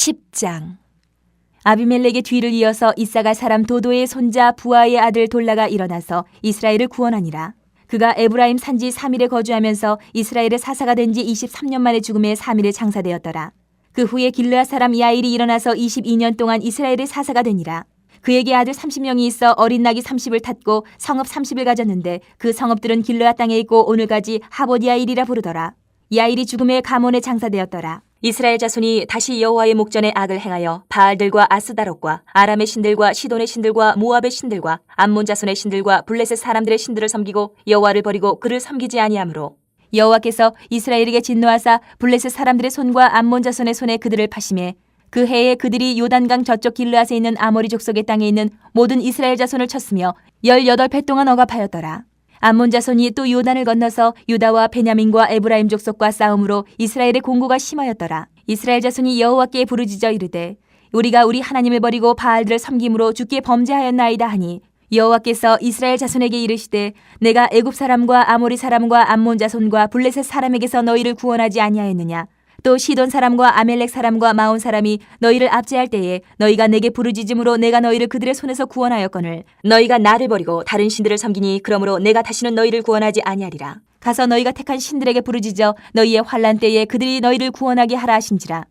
10장. 아비멜렉의 뒤를 이어서 이사갈 사람 도도의 손자 부하의 아들 돌라가 일어나서 이스라엘을 구원하니라. 그가 에브라임 산지 3일에 거주하면서 이스라엘의 사사가 된 지 23년 만에 죽음에 3일에 장사되었더라. 그 후에 길르앗 사람 야일이 일어나서 22년 동안 이스라엘의 사사가 되니라. 그에게 아들 30명이 있어 어린 낙이 30을 탔고 성읍 30을 가졌는데 그 성읍들은 길르앗 땅에 있고 오늘까지 하봇야일이라 부르더라. 야일이 죽음에 가몬에 장사되었더라. 이스라엘 자손이 다시 여호와의 목전에 악을 행하여 바알들과 아스다롯과 아람의 신들과 시돈의 신들과 모압의 신들과 암몬 자손의 신들과 블레셋 사람들의 신들을 섬기고 여호와를 버리고 그를 섬기지 아니하므로 여호와께서 이스라엘에게 진노하사 블레셋 사람들의 손과 암몬 자손의 손에 그들을 파심해 그 해에 그들이 요단강 저쪽 길르앗에 있는 아모리 족속의 땅에 있는 모든 이스라엘 자손을 쳤으며 18배 동안 억압하였더라. 암몬 자손이 또 요단을 건너서 유다와 베냐민과 에브라임 족속과 싸움으로 이스라엘의 공고가 심하였더라. 이스라엘 자손이 여호와께 부르짖어 이르되 우리가 우리 하나님을 버리고 바알들을 섬김으로 주께 범죄하였나이다 하니 여호와께서 이스라엘 자손에게 이르시되 내가 애굽 사람과 아모리 사람과 암몬 자손과 블레셋 사람에게서 너희를 구원하지 아니하였느냐. 또 시돈 사람과 아멜렉 사람과 마온 사람이 너희를 압제할 때에 너희가 내게 부르짖음으로 내가 너희를 그들의 손에서 구원하였거늘 너희가 나를 버리고 다른 신들을 섬기니 그러므로 내가 다시는 너희를 구원하지 아니하리라. 가서 너희가 택한 신들에게 부르짖어 너희의 환난 때에 그들이 너희를 구원하게 하라 하신지라.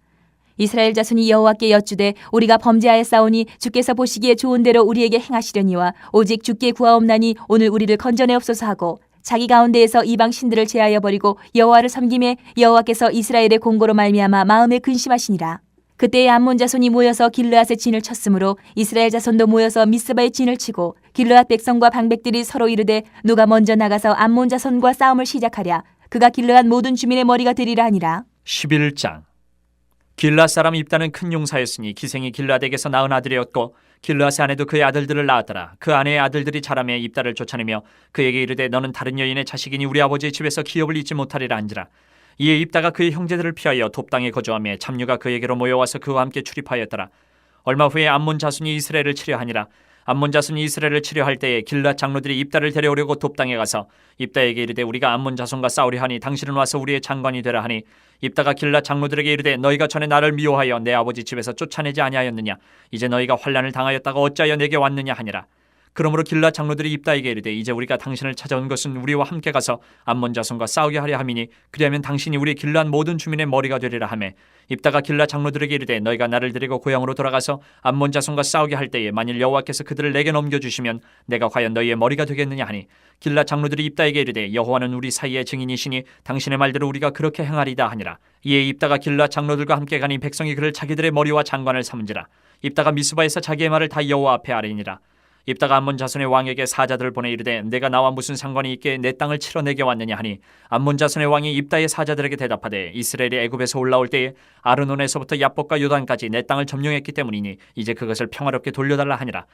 이스라엘 자손이 여호와께 여쭈되 우리가 범죄하였사오니 주께서 보시기에 좋은 대로 우리에게 행하시려니와 오직 주께 구하옵나니 오늘 우리를 건져내옵소서 하고 자기 가운데에서 이방 신들을 제하여 버리고 여호와를 섬김에 여호와께서 이스라엘의 공고로 말미암아 마음에 근심하시니라. 그때에 암몬 자손이 모여서 길르앗의 진을 쳤으므로 이스라엘 자손도 모여서 미스바의 진을 치고 길르앗 백성과 방백들이 서로 이르되 누가 먼저 나가서 암몬 자손과 싸움을 시작하랴. 그가 길르앗 모든 주민의 머리가 되리라 하니라. 11장. 길르앗 사람 입다는 큰 용사였으니 기생이 길르앗에게서 낳은 아들이었고 길르앗의 아내도 그의 아들들을 낳았더라. 그 아내의 아들들이 자라매 입다를 쫓아내며 그에게 이르되 너는 다른 여인의 자식이니 우리 아버지의 집에서 기업을 잊지 못하리라 한지라. 이에 입다가 그의 형제들을 피하여 돕당에 거주하며 잡류가 그에게로 모여와서 그와 함께 출입하였더라. 얼마 후에 암몬 자손이 이스라엘을 치려 하니라. 암몬 자손이 이스라엘을 치려 할 때에 길르앗 장로들이 입다를 데려오려고 돕당에 가서 입다에게 이르되 우리가 암몬 자손과 싸우려 하니 당신은 와서 우리의 장관이 되라 하니 입다가 길르앗 장로들에게 이르되 너희가 전에 나를 미워하여 내 아버지 집에서 쫓아내지 아니하였느냐. 이제 너희가 환난을 당하였다가 어찌하여 내게 왔느냐 하니라. 그러므로 길르앗 장로들이 입다에게 이르되 이제 우리가 당신을 찾아온 것은 우리와 함께 가서 암몬 자손과 싸우게 하려 함이니 그리하면 당신이 우리 길르앗 모든 주민의 머리가 되리라 하매 입다가 길르앗 장로들에게 이르되 너희가 나를 데리고 고향으로 돌아가서 암몬 자손과 싸우게 할 때에 만일 여호와께서 그들을 내게 넘겨주시면 내가 과연 너희의 머리가 되겠느냐 하니 길르앗 장로들이 입다에게 이르되 여호와는 우리 사이의 증인이시니 당신의 말대로 우리가 그렇게 행하리다 하니라. 이에 입다가 길르앗 장로들과 함께 가니 백성이 그를 자기들의 머리와 장관을 삼은지라. 입다가 미스바에서 자기의 말을 다 여호와 앞에 아뢰니라. 입다가 암몬 자손의 왕에게 사자들을 보내 이르되 내가 나와 무슨 상관이 있게 내 땅을 치러 내게 왔느냐 하니 암몬 자손의 왕이 입다의 사자들에게 대답하되 이스라엘이 애굽에서 올라올 때에 아르논에서부터 야복과 요단까지 내 땅을 점령했기 때문이니 이제 그것을 평화롭게 돌려달라 하니라.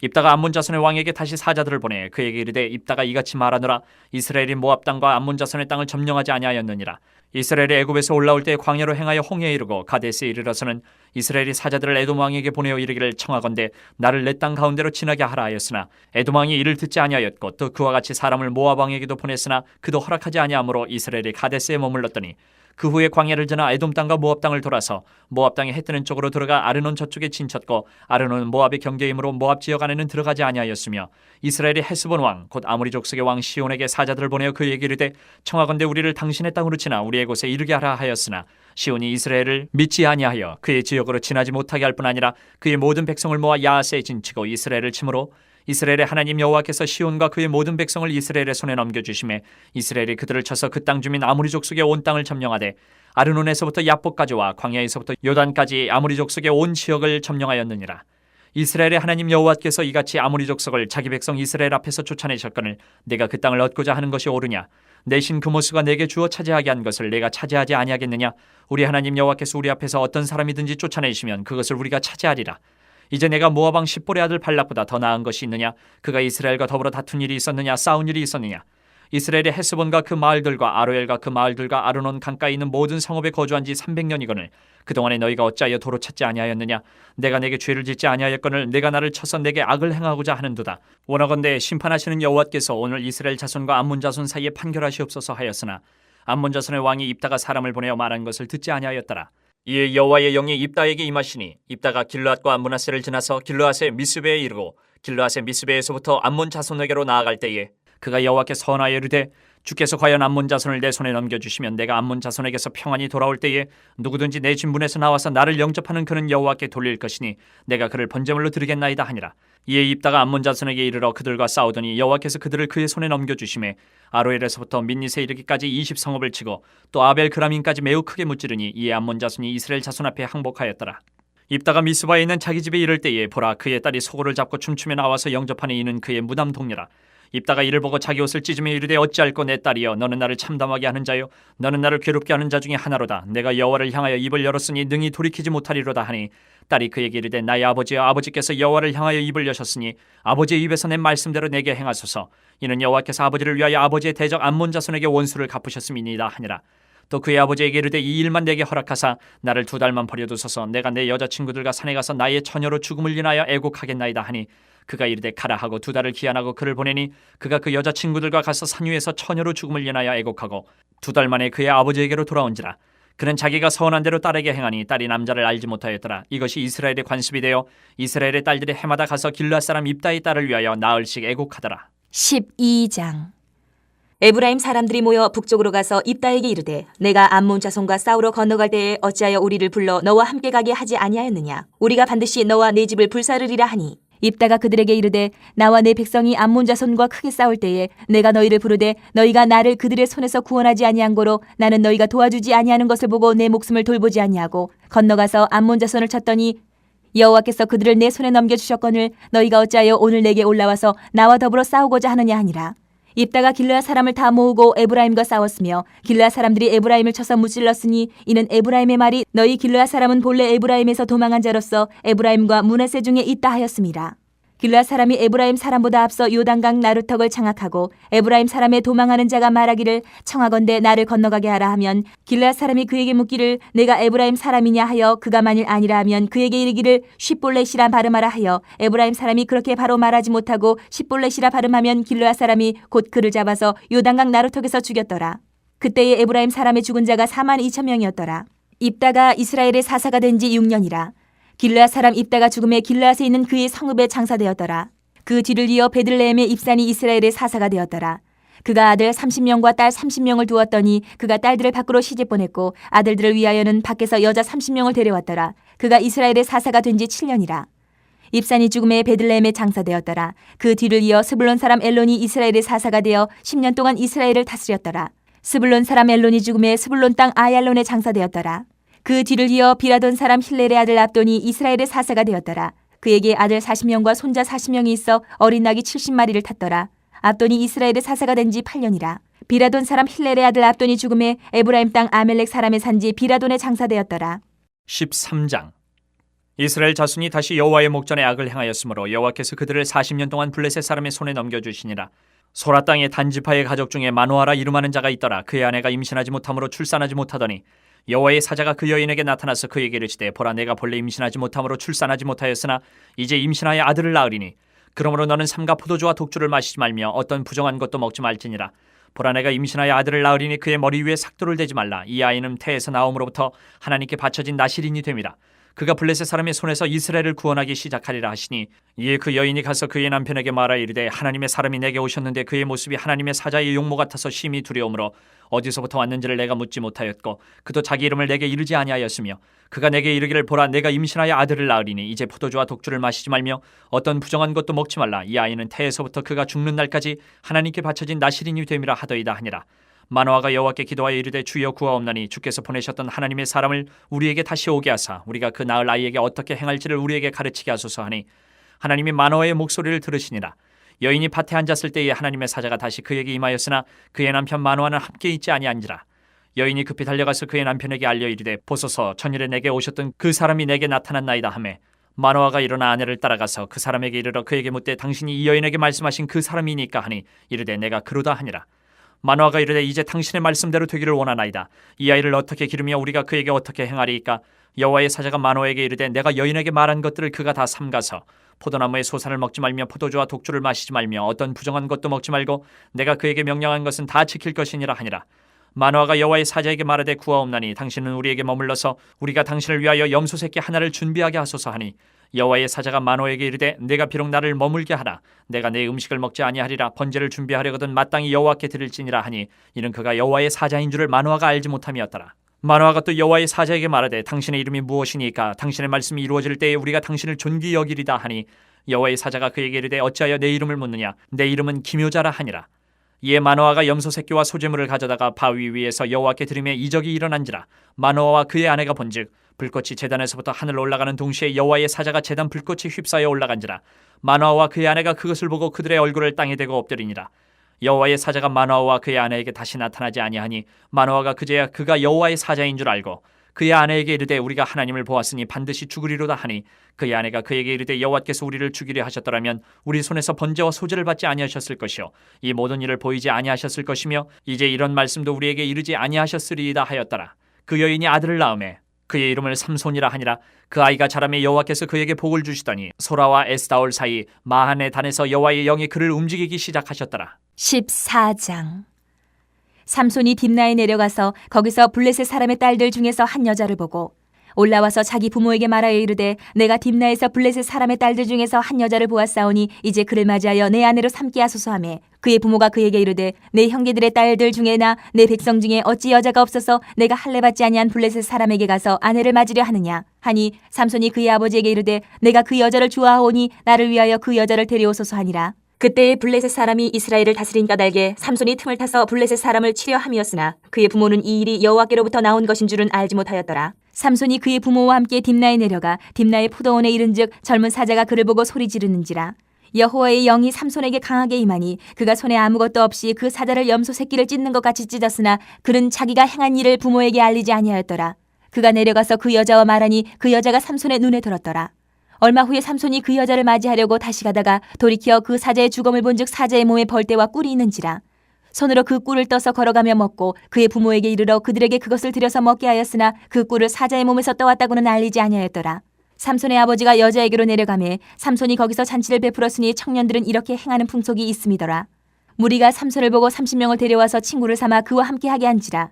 입다가 암몬 자손의 왕에게 다시 사자들을 보내 그에게 이르되 입다가 이같이 말하노라. 이스라엘이 모압 땅과 암몬 자손의 땅을 점령하지 아니하였느니라. 이스라엘이 애굽에서 올라올 때 광야로 행하여 홍해에 이르고 가데스에 이르러서는 이스라엘이 사자들을 에돔 왕에게 보내어 이르기를 청하건대 나를 내 땅 가운데로 지나게 하라 하였으나 에돔 왕이 이를 듣지 아니하였고 또 그와 같이 사람을 모압 왕에게도 보냈으나 그도 허락하지 아니하므로 이스라엘이 가데스에 머물렀더니 그 후에 광야를 지나 에돔 땅과 모압 땅을 돌아서 모압 땅의 해 뜨는 쪽으로 들어가 아르논 저쪽에 진쳤고 아르논은 모압의 경계이므로 모압 지역 안에는 들어가지 아니하였으며 이스라엘이 헤스본 왕 곧 아모리 족속의 왕 시온에게 사자들을 보내어 그에게 이르되 청하건대 우리를 당신의 땅으로 지나 우리의 곳에 이르게 하라 하였으나 시온이 이스라엘을 믿지 아니하여 그의 지역으로 지나지 못하게 할 뿐 아니라 그의 모든 백성을 모아 야하스에 진치고 이스라엘을 치므로 이스라엘의 하나님 여호와께서 시온과 그의 모든 백성을 이스라엘의 손에 넘겨주심에 이스라엘이 그들을 쳐서 그 땅 주민 아모리 족속의 온 땅을 점령하되 아르논에서부터 야복까지와 광야에서부터 요단까지 아모리 족속의 온 지역을 점령하였느니라. 이스라엘의 하나님 여호와께서 이같이 아모리 족속을 자기 백성 이스라엘 앞에서 쫓아내셨거늘 내가 그 땅을 얻고자 하는 것이 옳으냐. 내 신 그모스가 내게 주어 차지하게 한 것을 내가 차지하지 아니하겠느냐. 우리 하나님 여호와께서 우리 앞에서 어떤 사람이든지 쫓아내시면 그것을 우리가 차지하리라. 이제 내가 모압 왕 십볼의 아들 발락보다 더 나은 것이 있느냐. 그가 이스라엘과 더불어 다툰 일이 있었느냐 싸운 일이 있었느냐. 이스라엘의 헤스본과 그 마을들과 아로엘과 그 마을들과 아르논 강가에 있는 모든 성읍에 거주한 지 300년이거늘 그동안에 너희가 어찌하여 도로 찾지 아니하였느냐. 내가 내게 죄를 짓지 아니하였거늘 내가 나를 쳐서 내게 악을 행하고자 하는도다. 원하건대 심판하시는 여호와께서 오늘 이스라엘 자손과 암몬 자손 사이에 판결하시옵소서 하였으나 암몬 자손의 왕이 입다가 사람을 보내어 말한 것을 듣지 아니하였더라. 이에 여호와의 영이 입다에게 임하시니 입다가 길르앗과 므낫세를 지나서 길르앗의 미스베에 이르고 길르앗의 미스베에서부터 암몬 자손에게로 나아갈 때에 그가 여호와께 선하여 이르되 주께서 과연 암몬 자손을 내 손에 넘겨주시면 내가 암몬 자손에게서 평안히 돌아올 때에 누구든지 내 진분에서 나와서 나를 영접하는 그는 여호와께 돌릴 것이니 내가 그를 번제물로 드리겠나이다 하니라. 이에 입다가 암몬 자손에게 이르러 그들과 싸우더니 여호와께서 그들을 그의 손에 넘겨주시매 아로엘에서부터 민닛에 이르기까지 20성읍을 치고 또 아벨 그라민까지 매우 크게 무찌르니 이에 암몬 자손이 이스라엘 자손 앞에 항복하였더라. 입다가 미스바에 있는 자기 집에 이를 때에 보라 그의 딸이 소고를 잡고 춤추며 나와서 영접하니 이는 그의 무담 동료라. 입다가 이를 보고 자기 옷을 찢으며 이르되 어찌할꼬 내 딸이여 너는 나를 참담하게 하는 자요 너는 나를 괴롭게 하는 자 중에 하나로다. 내가 여호와를 향하여 입을 열었으니 능히 돌이키지 못하리로다 하니 딸이 그에게 이르되 나의 아버지여 아버지께서 여호와를 향하여 입을 여셨으니 아버지의 입에서 낸 말씀대로 내게 행하소서. 이는 여호와께서 아버지를 위하여 아버지의 대적 암몬 자손에게 원수를 갚으셨음이니이다 하니라. 또 그의 아버지에게 이르되 이 일만 내게 허락하사 나를 2달만 버려두소서. 내가 내 여자친구들과 산에 가서 나의 처녀로 죽음을 인하여 애곡하겠나이다 하니 그가 이르되 가라 하고 2달을 기한하고 그를 보내니 그가 그 여자친구들과 가서 산 위에서 처녀로 죽음을 인하여 애곡하고 2달 만에 그의 아버지에게로 돌아온지라. 그는 자기가 서원한 대로 딸에게 행하니 딸이 남자를 알지 못하였더라. 이것이 이스라엘의 관습이 되어 이스라엘의 딸들이 해마다 가서 길르앗 사람 입다의 딸을 위하여 나흘씩 애곡하더라. 12장. 에브라임 사람들이 모여 북쪽으로 가서 입다에게 이르되 내가 암몬 자손과 싸우러 건너갈 때에 어찌하여 우리를 불러 너와 함께 가게 하지 아니하였느냐. 우리가 반드시 너와 네 집을 불사르리라 하니 입다가 그들에게 이르되 나와 내 백성이 암몬 자손과 크게 싸울 때에 내가 너희를 부르되 너희가 나를 그들의 손에서 구원하지 아니한 고로 나는 너희가 도와주지 아니하는 것을 보고 내 목숨을 돌보지 아니하고 건너가서 암몬 자손을 쳤더니 여호와께서 그들을 내 손에 넘겨주셨거늘 너희가 어찌하여 오늘 내게 올라와서 나와 더불어 싸우고자 하느냐 하니라. 입다가 길르앗 사람을 다 모으고 에브라임과 싸웠으며 길르앗 사람들이 에브라임을 쳐서 무찔렀으니 이는 에브라임의 말이 너희 길르앗 사람은 본래 에브라임에서 도망한 자로서 에브라임과 므낫세 중에 있다 하였습니다. 길르앗 사람이 에브라임 사람보다 앞서 요단강 나루턱을 장악하고 에브라임 사람의 도망하는 자가 말하기를 청하건대 나를 건너가게 하라 하면 길르앗 사람이 그에게 묻기를 내가 에브라임 사람이냐 하여 그가 만일 아니라 하면 그에게 이르기를 쉿볼렛이라 발음하라 하여 에브라임 사람이 그렇게 바로 말하지 못하고 쉿볼렛이라 발음하면 길르앗 사람이 곧 그를 잡아서 요단강 나루턱에서 죽였더라. 그때에 에브라임 사람의 죽은 자가 42,000명이었더라. 입다가 이스라엘의 사사가 된 지 6년이라. 길르앗 사람 입다가 죽음에 길르앗에 있는 그의 성읍에 장사되었더라. 그 뒤를 이어 베들레헴의 입산이 이스라엘의 사사가 되었더라. 그가 아들 30명과 딸 30명을 두었더니 그가 딸들을 밖으로 시집 보냈고 아들들을 위하여는 밖에서 여자 30명을 데려왔더라. 그가 이스라엘의 사사가 된 지 7년이라. 입산이 죽음에 베들레헴에 장사되었더라. 그 뒤를 이어 스불론 사람 엘론이 이스라엘의 사사가 되어 10년 동안 이스라엘을 다스렸더라. 스불론 사람 엘론이 죽음에 스불론 땅 아얄론에 장사되었더라. 그 뒤를 이어 비라돈 사람 힐렐의 아들 압돈이 이스라엘의 사사가 되었더라. 그에게 아들 40명과 손자 40명이 있어 어린 낙이 70마리를 탔더라. 압돈이 이스라엘의 사사가 된 지 8년이라. 비라돈 사람 힐렐의 아들 압돈이 죽음에 에브라임 땅 아멜렉 사람의 산지 비라돈에 장사되었더라. 13장. 이스라엘 자손이 다시 여호와의 목전에 악을 행하였으므로 여호와께서 그들을 40년 동안 블레셋 사람의 손에 넘겨주시니라. 소라 땅의 단지파의 가족 중에 마노아라 이름하는 자가 있더라. 그의 아내가 임신하지 못함으로 출산하지 못하더니 여호와의 사자가 그 여인에게 나타나서 그에게 이르시되 보라 내가 본래 임신하지 못함으로 출산하지 못하였으나 이제 임신하여 아들을 낳으리니 그러므로 너는 삼가 포도주와 독주를 마시지 말며 어떤 부정한 것도 먹지 말지니라. 보라 내가 임신하여 아들을 낳으리니 그의 머리 위에 삭도를 대지 말라. 이 아이는 태에서 나옴으로부터 하나님께 바쳐진 나실인이 됨이라. 그가 블레셋 사람의 손에서 이스라엘을 구원하기 시작하리라 하시니 이에 그 여인이 가서 그의 남편에게 말하 이르되 하나님의 사람이 내게 오셨는데 그의 모습이 하나님의 사자의 용모 같아서 심히 두려움으로 어디서부터 왔는지를 내가 묻지 못하였고 그도 자기 이름을 내게 이르지 아니하였으며 그가 내게 이르기를 보라 내가 임신하여 아들을 낳으리니 이제 포도주와 독주를 마시지 말며 어떤 부정한 것도 먹지 말라. 이 아이는 태에서부터 그가 죽는 날까지 하나님께 바쳐진 나실인이 됨이라 하더이다 하니라. 마노아가 여호와께 기도하여 이르되 주여 구하옵나니 주께서 보내셨던 하나님의 사람을 우리에게 다시 오게 하사 우리가 그 낳을 아이에게 어떻게 행할지를 우리에게 가르치게 하소서 하니 하나님이 마노아의 목소리를 들으시니라. 여인이 밭에 앉았을 때에 하나님의 사자가 다시 그에게 임하였으나 그의 남편 마노아는 함께 있지 아니한지라. 여인이 급히 달려가서 그의 남편에게 알려 이르되 보소서 전일에 내게 오셨던 그 사람이 내게 나타났나이다 하매 마노아가 일어나 아내를 따라가서 그 사람에게 이르러 그에게 묻되 당신이 이 여인에게 말씀하신 그 사람이니까 하니 이르되 내가 그러다 하니라. 마노아가 이르되 이제 당신의 말씀대로 되기를 원하나이다. 이 아이를 어떻게 기르며 우리가 그에게 어떻게 행하리이까. 여호와의 사자가 마노아에게 이르되 내가 여인에게 말한 것들을 그가 다 삼가서 포도나무의 소산을 먹지 말며 포도주와 독주를 마시지 말며 어떤 부정한 것도 먹지 말고 내가 그에게 명령한 것은 다 지킬 것이니라 하니라. 마노아가 여호와의 사자에게 말하되 구하옵나니 당신은 우리에게 머물러서 우리가 당신을 위하여 염소 새끼 하나를 준비하게 하소서 하니 여호와의 사자가 마노아에게 이르되 내가 비록 나를 머물게 하라 내가 내 음식을 먹지 아니하리라 번제를 준비하려거든 마땅히 여호와께 드릴지니라 하니 이는 그가 여호와의 사자인 줄을 마노아가 알지 못함이었더라. 마노아가 또 여호와의 사자에게 말하되 당신의 이름이 무엇이니까 당신의 말씀이 이루어질 때에 우리가 당신을 존귀 여기리다 하니 여호와의 사자가 그에게 이르되 어찌하여 내 이름을 묻느냐 내 이름은 기묘자라 하니라. 이에 마노아가 염소 새끼와 소제물을 가져다가 바위 위에서 여호와께 드리매 이적이 일어난지라. 마노아와 그의 아내가 본즉 불꽃이 제단에서부터 하늘로 올라가는 동시에 여호와의 사자가 제단 불꽃이 휩싸여 올라간지라. 마노아와 그의 아내가 그것을 보고 그들의 얼굴을 땅에 대고 엎드리니라. 여호와의 사자가 마노아와 그의 아내에게 다시 나타나지 아니하니 마노아가 그제야 그가 여호와의 사자인 줄 알고 그의 아내에게 이르되 우리가 하나님을 보았으니 반드시 죽으리로다 하니 그의 아내가 그에게 이르되 여호와께서 우리를 죽이려 하셨더라면 우리 손에서 번제와 소제를 받지 아니하셨을 것이요 이 모든 일을 보이지 아니하셨을 것이며 이제 이런 말씀도 우리에게 이르지 아니하셨으리이다 하였더라. 그 여인이 아들을 낳음에 그의 이름을 삼손이라 하니라. 그 아이가 자라매 여호와께서 그에게 복을 주시더니 소라와 에스다올 사이 마한의 단에서 여호와의 영이 그를 움직이기 시작하셨더라. 14장. 삼손이 딥나에 내려가서 거기서 블레셋 사람의 딸들 중에서 한 여자를 보고 올라와서 자기 부모에게 말하여 이르되 내가 딥나에서 블레셋 사람의 딸들 중에서 한 여자를 보았사오니 이제 그를 맞이하여 내 아내로 삼게 하소서 하매 그의 부모가 그에게 이르되 내 형제들의 딸들 중에나 내 백성 중에 어찌 여자가 없어서 내가 할례 받지 아니한 블레셋 사람에게 가서 아내를 맞으려 하느냐 하니 삼손이 그의 아버지에게 이르되 내가 그 여자를 좋아하오니 나를 위하여 그 여자를 데려오소서 하니라. 그때에 블레셋 사람이 이스라엘을 다스린 까닭에 삼손이 틈을 타서 블레셋 사람을 치려 함이었으나 그의 부모는 이 일이 여호와께로부터 나온 것인 줄은 알지 못하였더라. 삼손이 그의 부모와 함께 딥나에 내려가 딥나의 포도원에 이른즉 젊은 사자가 그를 보고 소리 지르는지라. 여호와의 영이 삼손에게 강하게 임하니 그가 손에 아무것도 없이 그 사자를 염소 새끼를 찢는 것 같이 찢었으나 그는 자기가 행한 일을 부모에게 알리지 아니하였더라. 그가 내려가서 그 여자와 말하니 그 여자가 삼손의 눈에 들었더라. 얼마 후에 삼손이 그 여자를 맞이하려고 다시 가다가 돌이켜 그 사자의 죽음을 본즉 사자의 몸에 벌떼와 꿀이 있는지라. 손으로 그 꿀을 떠서 걸어가며 먹고 그의 부모에게 이르러 그들에게 그것을 들여서 먹게 하였으나 그 꿀을 사자의 몸에서 떠왔다고는 알리지 아니하였더라. 삼손의 아버지가 여자에게로 내려가매 삼손이 거기서 잔치를 베풀었으니 청년들은 이렇게 행하는 풍속이 있음이더라. 무리가 삼손을 보고 30명을 데려와서 친구를 삼아 그와 함께하게 한지라.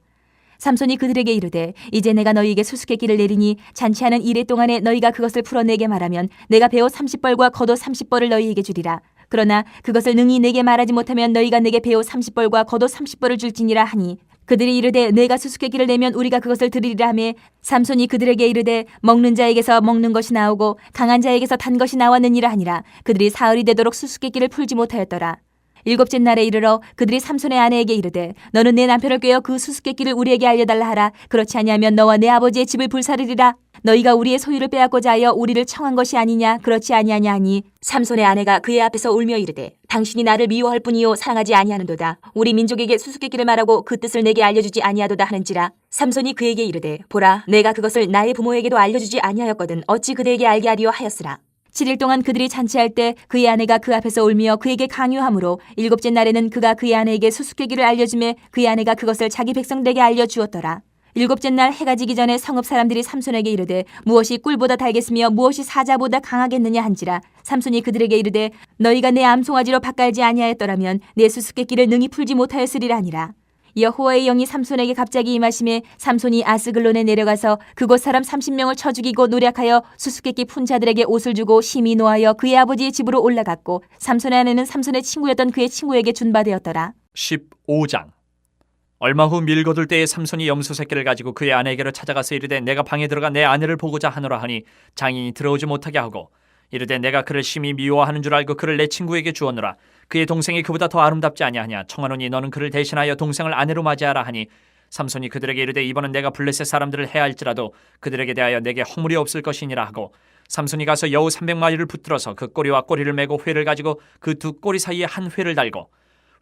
삼손이 그들에게 이르되 이제 내가 너희에게 수수께끼를 내리니 잔치하는 이래 동안에 너희가 그것을 풀어내게 말하면 내가 배옷 30벌과 겉옷 30벌을 너희에게 주리라. 그러나 그것을 능히 내게 말하지 못하면 너희가 내게 배옷 30벌과 겉옷 30벌을 줄지니라 하니 그들이 이르되 내가 수수께끼를 내면 우리가 그것을 드리리라 하매 삼손이 그들에게 이르되 먹는 자에게서 먹는 것이 나오고 강한 자에게서 단 것이 나왔느니라 하니라. 그들이 사흘이 되도록 수수께끼를 풀지 못하였더라. 일곱째 날에 이르러 그들이 삼손의 아내에게 이르되 너는 내 남편을 꾀어 그 수수께끼를 우리에게 알려달라 하라. 그렇지 아니하면 너와 내 아버지의 집을 불사르리라. 너희가 우리의 소유를 빼앗고자 하여 우리를 청한 것이 아니냐 그렇지 아니하냐 하니 삼손의 아내가 그의 앞에서 울며 이르되 당신이 나를 미워할 뿐이요 사랑하지 아니하는도다. 우리 민족에게 수수께끼를 말하고 그 뜻을 내게 알려주지 아니하도다 하는지라. 삼손이 그에게 이르되 보라 내가 그것을 나의 부모에게도 알려주지 아니하였거든 어찌 그대에게 알게 하리요 하였으라. 7일 동안 그들이 잔치할 때 그의 아내가 그 앞에서 울며 그에게 강요하므로 일곱째 날에는 그가 그의 아내에게 수수께끼를 알려주매 그의 아내가 그것을 자기 백성들에게 알려주었더라. 일곱째 날 해가 지기 전에 성읍 사람들이 삼손에게 이르되 무엇이 꿀보다 달겠으며 무엇이 사자보다 강하겠느냐 한지라. 삼손이 그들에게 이르되 너희가 내 암송아지로 밭갈지 아니하였더라면 내 수수께끼를 능히 풀지 못하였으리라 하니라. 여호와의 영이 삼손에게 갑자기 임하심에 삼손이 아스글론에 내려가서 그곳 사람 30명을 쳐 죽이고 노략하여 수수께끼 푼 자들에게 옷을 주고 심히 노하여 그의 아버지의 집으로 올라갔고 삼손의 아내는 삼손의 친구였던 그의 친구에게 준바되었더라. 15장. 얼마 후 밀거둘 때에 삼손이 염소 새끼를 가지고 그의 아내에게로 찾아가서 이르되 내가 방에 들어가 내 아내를 보고자 하노라 하니 장인이 들어오지 못하게 하고 이르되 내가 그를 심히 미워하는 줄 알고 그를 내 친구에게 주었노라. 그의 동생이 그보다 더 아름답지 아니하냐. 청하노니 너는 그를 대신하여 동생을 아내로 맞이하라 하니 삼손이 그들에게 이르되 이번은 내가 블레셋 사람들을 해할지라도 그들에게 대하여 내게 허물이 없을 것이니라 하고 삼손이 가서 여우 300마리를 붙들어서 그 꼬리와 꼬리를 메고 회를 가지고 그 두 꼬리 사이에 한 회를 달고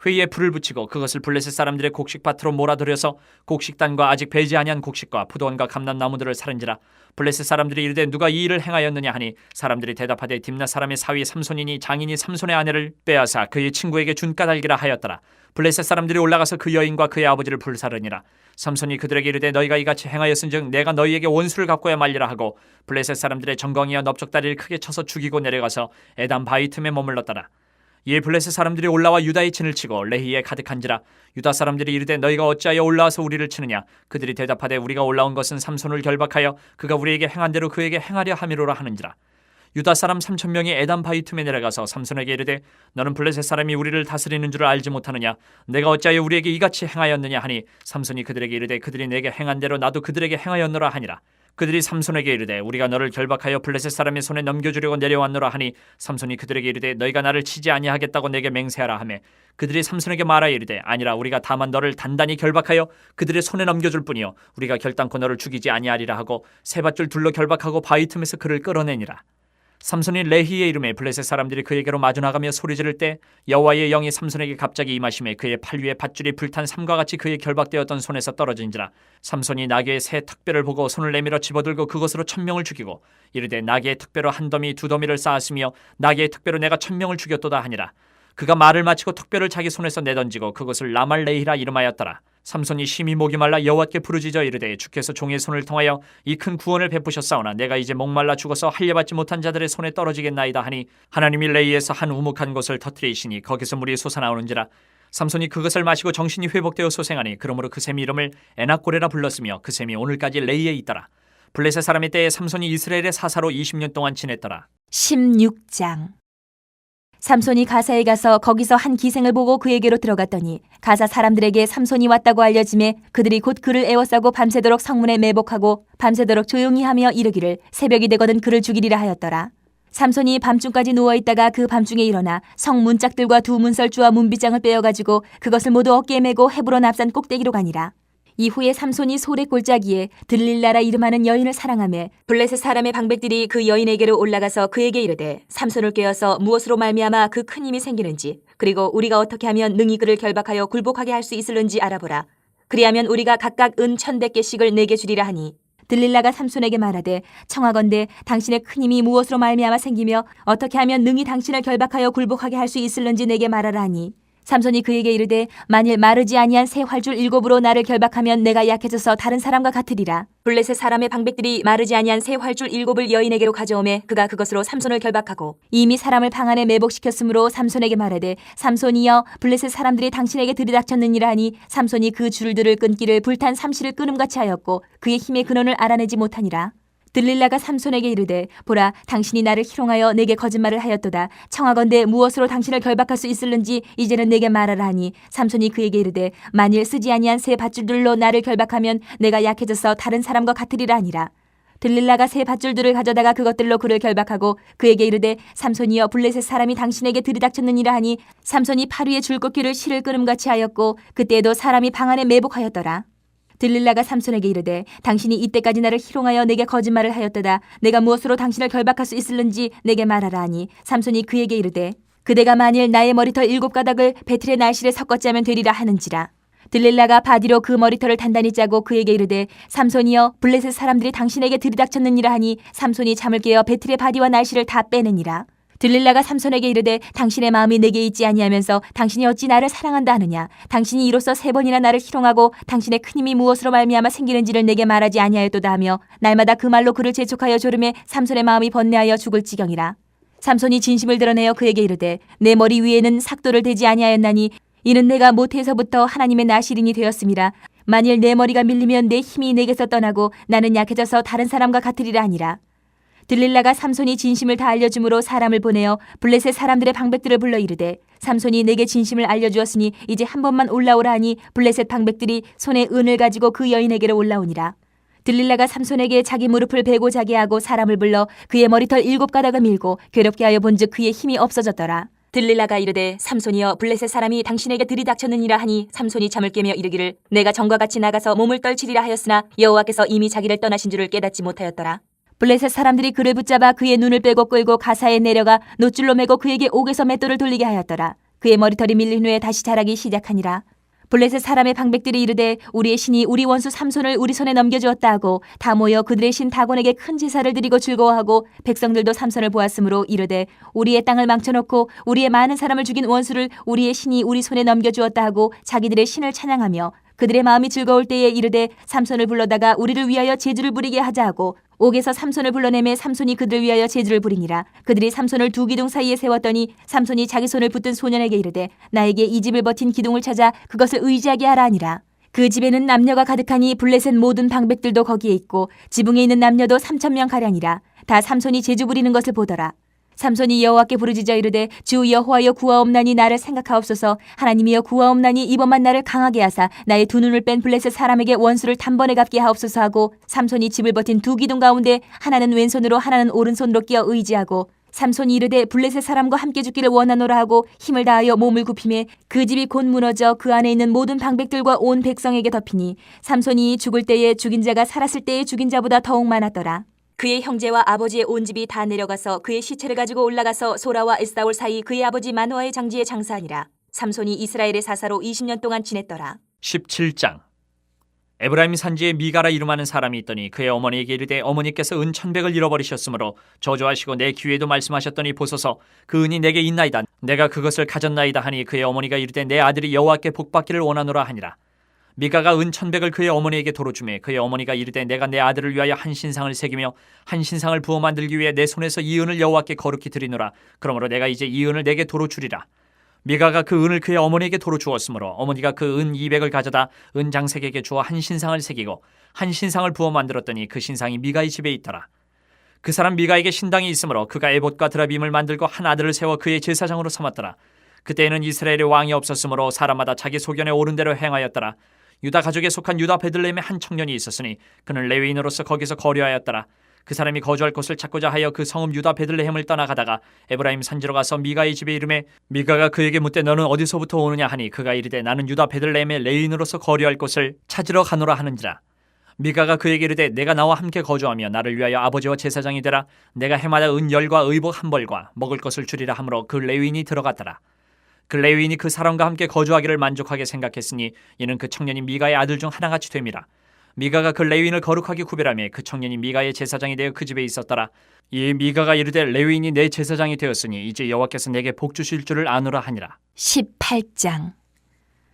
회에 불을 붙이고 그것을 블레셋 사람들의 곡식밭으로 몰아들여서 곡식단과 아직 배지 아니한 곡식과 포도원과 감람나무들을 사른지라. 블레셋 사람들이 이르되 누가 이 일을 행하였느냐 하니 사람들이 대답하되 딥나 사람의 사위 삼손이니 장인이 삼손의 아내를 빼앗아 그의 친구에게 준 까닭이라 하였더라. 블레셋 사람들이 올라가서 그 여인과 그의 아버지를 불사르니라. 삼손이 그들에게 이르되 너희가 이같이 행하였은즉 내가 너희에게 원수를 갚고야 말리라 하고 블레셋 사람들의 정광이와 넓적다리를 크게 쳐서 죽이고 내려가서 에담 바위 틈에 머물렀더라. 이에 블레셋 사람들이 올라와 유다의 진을 치고 레히에 가득한지라. 유다 사람들이 이르되 너희가 어찌하여 올라와서 우리를 치느냐. 그들이 대답하되 우리가 올라온 것은 삼손을 결박하여 그가 우리에게 행한 대로 그에게 행하려 함이로라 하는지라. 유다 사람 3,000명이 에단 바위 틈에 내려가서 삼손에게 이르되 너는 블레셋 사람이 우리를 다스리는 줄을 알지 못하느냐. 내가 어찌하여 우리에게 이같이 행하였느냐 하니 삼손이 그들에게 이르되 그들이 내게 행한 대로 나도 그들에게 행하였노라 하니라. 그들이 삼손에게 이르되 우리가 너를 결박하여 블레셋 사람의 손에 넘겨주려고 내려왔노라 하니 삼손이 그들에게 이르되 너희가 나를 치지 아니하겠다고 내게 맹세하라 하매 그들이 삼손에게 말하여 이르되 아니라 우리가 다만 너를 단단히 결박하여 그들의 손에 넘겨줄 뿐이요 우리가 결단코 너를 죽이지 아니하리라 하고 세 밧줄 둘로 결박하고 바위 틈에서 그를 끌어내니라. 삼손이 레히의 이름에 블레셋 사람들이 그에게로 마주 나가며 소리 지를 때 여호와의 영이 삼손에게 갑자기 임하심에 그의 팔 위에 밧줄이 불탄 삼과 같이 그의 결박되었던 손에서 떨어진지라. 삼손이 나귀의 새 턱뼈를 보고 손을 내밀어 집어들고 그것으로 1,000명을 죽이고 이르되 나귀의 턱뼈로 한 더미 두 더미를 쌓았으며 나귀의 턱뼈로 내가 1,000명을 죽였도다 하니라. 그가 말을 마치고 턱뼈를 자기 손에서 내던지고 그것을 라말레히라 이름하였더라. 삼손이 심히 목이 말라 여호와께 부르짖어 이르되 주께서 종의 손을 통하여 이 큰 구원을 베푸셨사오나 내가 이제 목말라 죽어서 할례받지 못한 자들의 손에 떨어지겠나이다 하니 하나님이 레이에서 한 우묵한 곳을 터뜨리시니 거기서 물이 솟아나오는지라. 삼손이 그것을 마시고 정신이 회복되어 소생하니 그러므로 그 샘이 이름을 에낙고레라 불렀으며 그 샘이 오늘까지 레이에 있더라. 블레셋 사람의 때에 삼손이 이스라엘의 사사로 20년 동안 지냈더라. 16장. 삼손이 가사에 가서 거기서 한 기생을 보고 그에게로 들어갔더니 가사 사람들에게 삼손이 왔다고 알려짐에 그들이 곧 그를 에워싸고 밤새도록 성문에 매복하고 밤새도록 조용히 하며 이르기를 새벽이 되거든 그를 죽이리라 하였더라. 삼손이 밤중까지 누워있다가 그 밤중에 일어나 성 문짝들과 두 문설주와 문빗장을 빼어가지고 그것을 모두 어깨에 메고 헤브론 앞산 꼭대기로 가니라. 이후에 삼손이 소래 골짜기에 들릴라라 이름하는 여인을 사랑하며 블레셋 사람의 방백들이 그 여인에게로 올라가서 그에게 이르되 삼손을 꿰어서 무엇으로 말미암아 그 큰 힘이 생기는지 그리고 우리가 어떻게 하면 능히 그를 결박하여 굴복하게 할 수 있을는지 알아보라. 그리하면 우리가 각각 은 1,100개씩을 내게 주리라 하니 들릴라가 삼손에게 말하되 청하건대 당신의 큰 힘이 무엇으로 말미암아 생기며 어떻게 하면 능히 당신을 결박하여 굴복하게 할 수 있을는지 내게 말하라 하니 삼손이 그에게 이르되 만일 마르지 아니한 새 활줄 7으로 나를 결박하면 내가 약해져서 다른 사람과 같으리라. 블레셋 사람의 방백들이 마르지 아니한 새 활줄 7을 여인에게로 가져오매 그가 그것으로 삼손을 결박하고 이미 사람을 방 안에 매복시켰으므로 삼손에게 말하되 삼손이여 블레셋 사람들이 당신에게 들이닥쳤느니라 하니 삼손이 그 줄들을 끊기를 불탄 삼시를 끊음같이 하였고 그의 힘의 근원을 알아내지 못하니라. 들릴라가 삼손에게 이르되 보라 당신이 나를 희롱하여 내게 거짓말을 하였도다. 청하건대 무엇으로 당신을 결박할 수 있을는지 이제는 내게 말하라 하니 삼손이 그에게 이르되 만일 쓰지 아니한 새 밧줄들로 나를 결박하면 내가 약해져서 다른 사람과 같으리라 하니라. 들릴라가 새 밧줄들을 가져다가 그것들로 그를 결박하고 그에게 이르되 삼손이여 블레셋 사람이 당신에게 들이닥쳤느니라 하니 삼손이 팔 위에 줄꺾기를 실을 끊음같이 하였고 그때에도 사람이 방 안에 매복하였더라. 들릴라가 삼손에게 이르되 당신이 이때까지 나를 희롱하여 내게 거짓말을 하였도다. 내가 무엇으로 당신을 결박할 수 있을는지 내게 말하라 하니 삼손이 그에게 이르되 그대가 만일 나의 머리털 7가닥을 배틀의 날실에 섞어짜면 되리라 하는지라. 들릴라가 바디로 그 머리털을 단단히 짜고 그에게 이르되 삼손이여 블레셋 사람들이 당신에게 들이닥쳤느니라 하니 삼손이 잠을 깨어 배틀의 바디와 날실을 다 빼내니라. 들릴라가 삼손에게 이르되 당신의 마음이 내게 있지 아니하면서 당신이 어찌 나를 사랑한다 하느냐. 당신이 이로써 3번이나 나를 희롱하고 당신의 큰 힘이 무엇으로 말미암아 생기는지를 내게 말하지 아니하였도다 하며 날마다 그 말로 그를 재촉하여 조름에 삼손의 마음이 번뇌하여 죽을 지경이라. 삼손이 진심을 드러내어 그에게 이르되 내 머리 위에는 삭도를 대지 아니하였나니 이는 내가 모태에서부터 하나님의 나시린이 되었음이라. 만일 내 머리가 밀리면 내 힘이 내게서 떠나고 나는 약해져서 다른 사람과 같으리라 하니라. 들릴라가 삼손이 진심을 다 알려줌으로 사람을 보내어 블레셋 사람들의 방백들을 불러 이르되 삼손이 내게 진심을 알려주었으니 이제 한 번만 올라오라 하니 블레셋 방백들이 손에 은을 가지고 그 여인에게로 올라오니라. 들릴라가 삼손에게 자기 무릎을 베고 자게 하고 사람을 불러 그의 머리털 7가닥을 밀고 괴롭게 하여 본즉 그의 힘이 없어졌더라. 들릴라가 이르되 삼손이여 블레셋 사람이 당신에게 들이닥쳤느니라 하니 삼손이 잠을 깨며 이르기를 내가 전과 같이 나가서 몸을 떨치리라 하였으나 여호와께서 이미 자기를 떠나신 줄을 깨닫지 못하였더라. 블레셋 사람들이 그를 붙잡아 그의 눈을 빼고 끌고 가사에 내려가 노줄로 매고 그에게 옥에서 맷돌을 돌리게 하였더라. 그의 머리털이 밀린 후에 다시 자라기 시작하니라. 블레셋 사람의 방백들이 이르되 우리의 신이 우리 원수 삼손을 우리 손에 넘겨주었다 하고 다 모여 그들의 신 다곤에게 큰 제사를 드리고 즐거워하고 백성들도 삼손을 보았으므로 이르되 우리의 땅을 망쳐놓고 우리의 많은 사람을 죽인 원수를 우리의 신이 우리 손에 넘겨주었다 하고 자기들의 신을 찬양하며 그들의 마음이 즐거울 때에 이르되 삼손을 불러다가 우리를 위하여 제주를 부리게 하자 하고 옥에서 삼손을 불러내매 삼손이 그들을 위하여 제주를 부리니라. 그들이 삼손을 두 기둥 사이에 세웠더니 삼손이 자기 손을 붙든 소년에게 이르되 나에게 이 집을 버틴 기둥을 찾아 그것을 의지하게 하라 하니라. 그 집에는 남녀가 가득하니 블레셋 모든 방백들도 거기에 있고 지붕에 있는 남녀도 3,000명 가량이라. 다 삼손이 제주 부리는 것을 보더라. 삼손이 여호와께 부르짖어 이르되 주 여호와여 구하옵나니 나를 생각하옵소서. 하나님이여 구하옵나니 이번만 나를 강하게 하사 나의 두 눈을 뺀 블레셋 사람에게 원수를 단번에 갚게 하옵소서 하고 삼손이 집을 버틴 두 기둥 가운데 하나는 왼손으로 하나는 오른손으로 끼어 의지하고 삼손이 이르되 블레셋 사람과 함께 죽기를 원하노라 하고 힘을 다하여 몸을 굽히매 그 집이 곧 무너져 그 안에 있는 모든 방백들과 온 백성에게 덮이니 삼손이 죽을 때에 죽인 자가 살았을 때에 죽인 자보다 더욱 많았더라. 그의 형제와 아버지의 온 집이 다 내려가서 그의 시체를 가지고 올라가서 소라와 에스다올 사이 그의 아버지 마노아의 장지에 장사하니라. 삼손이 이스라엘의 사사로 20년 동안 지냈더라. 17장. 에브라임 산지에 미가라 이름하는 사람이 있더니 그의 어머니에게 이르되 어머니께서 은 1,100을 잃어버리셨으므로 저주하시고 내 귀에도 말씀하셨더니 보소서 그 은이 내게 있나이다. 내가 그것을 가졌나이다 하니 그의 어머니가 이르되 내 아들이 여호와께 복받기를 원하노라 하니라. 미가가 은 1,100을 그의 어머니에게 도로 주매 그의 어머니가 이르되 내가 내 아들을 위하여 한 신상을 새기며 한 신상을 부어 만들기 위해 내 손에서 이 은을 여호와께 거룩히 드리노라. 그러므로 내가 이제 이 은을 내게 도로 주리라. 미가가 그 은을 그의 어머니에게 도로 주었으므로 어머니가 그 은 200을 가져다 은 장색에게 주어 한 신상을 새기고 한 신상을 부어 만들었더니 그 신상이 미가의 집에 있더라. 그 사람 미가에게 신당이 있으므로 그가 에봇과 드라빔을 만들고 한 아들을 세워 그의 제사장으로 삼았더라. 그때에는 이스라엘의 왕이 없었으므로 사람마다 자기 소견에 옳은 대로 행하였더라. 유다 가족에 속한 유다 베들레헴에 한 청년이 있었으니 그는 레위인으로서 거기서 거류하였더라. 그 사람이 거주할 곳을 찾고자 하여 그 성읍 유다 베들레헴을 떠나가다가 에브라임 산지로 가서 미가의 집에 이르매 미가가 그에게 묻되 너는 어디서부터 오느냐 하니 그가 이르되 나는 유다 베들레헴에 레위인으로서 거류할 곳을 찾으러 가노라 하는지라. 미가가 그에게 이르되 내가 나와 함께 거주하며 나를 위하여 아버지와 제사장이 되라. 내가 해마다 은 10과 의복 한 벌과 먹을 것을 주리라 하므로 그 레위인이 들어갔더라. 그 레위인이 그 사람과 함께 거주하기를 만족하게 생각했으니 이는 그 청년이 미가의 아들 중 하나같이 됨이라. 미가가 그 레위인을 거룩하게 구별하며 그 청년이 미가의 제사장이 되어 그 집에 있었더라. 이 미가가 이르되 레위인이 내 제사장이 되었으니 이제 여호와께서 내게 복 주실 줄을 아노라 하니라. 18장.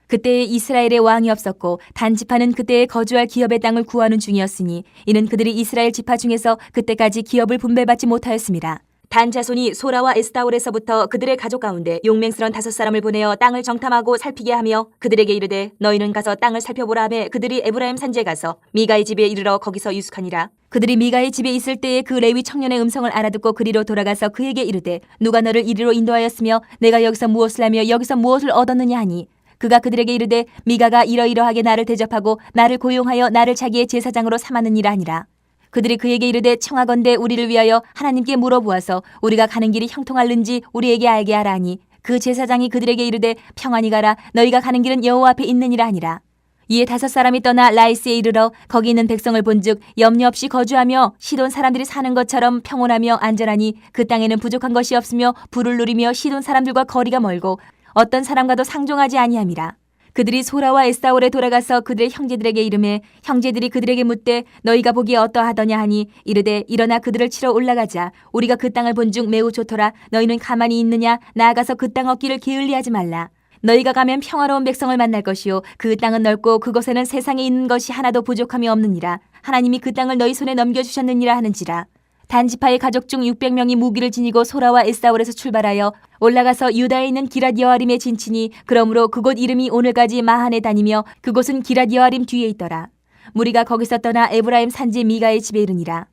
그때에 이스라엘의 왕이 없었고 단 지파는 그때에 거주할 기업의 땅을 구하는 중이었으니 이는 그들이 이스라엘 지파 중에서 그때까지 기업을 분배받지 못하였습니다. 단 자손이 소라와 에스다올에서부터 그들의 가족 가운데 용맹스런 5사람을 보내어 땅을 정탐하고 살피게 하며 그들에게 이르되 너희는 가서 땅을 살펴보라 하매 그들이 에브라임 산지에 가서 미가의 집에 이르러 거기서 유숙하니라. 그들이 미가의 집에 있을 때에 그 레위 청년의 음성을 알아듣고 그리로 돌아가서 그에게 이르되 누가 너를 이리로 인도하였으며 내가 여기서 무엇을 하며 여기서 무엇을 얻었느냐 하니 그가 그들에게 이르되 미가가 이러이러하게 나를 대접하고 나를 고용하여 나를 자기의 제사장으로 삼았느니라 하니라. 그들이 그에게 이르되 청하건대 우리를 위하여 하나님께 물어보아서 우리가 가는 길이 형통할는지 우리에게 알게 하라 하니 그 제사장이 그들에게 이르되 평안히 가라. 너희가 가는 길은 여호와 앞에 있느니라 하니라. 이에 5사람이 떠나 라이스에 이르러 거기 있는 백성을 본즉 염려 없이 거주하며 시돈 사람들이 사는 것처럼 평온하며 안전하니 그 땅에는 부족한 것이 없으며 부를 누리며 시돈 사람들과 거리가 멀고 어떤 사람과도 상종하지 아니함이라. 그들이 소라와 에스다올에 돌아가서 그들의 형제들에게 이르매 형제들이 그들에게 묻되 너희가 보기에 어떠하더냐 하니 이르되 일어나 그들을 치러 올라가자. 우리가 그 땅을 본즉 매우 좋더라. 너희는 가만히 있느냐? 나아가서 그 땅 얻기를 게을리하지 말라. 너희가 가면 평화로운 백성을 만날 것이요 그 땅은 넓고 그곳에는 세상에 있는 것이 하나도 부족함이 없느니라. 하나님이 그 땅을 너희 손에 넘겨주셨느니라 하는지라. 단지파의 가족 중 600명이 무기를 지니고 소라와 에스다올에서 출발하여 올라가서 유다에 있는 기랏 여아림에 진치니 그러므로 그곳 이름이 오늘까지 마한에 다니며 그곳은 기랏 여아림 뒤에 있더라. 무리가 거기서 떠나 에브라임 산지 미가의 집에 이르니라.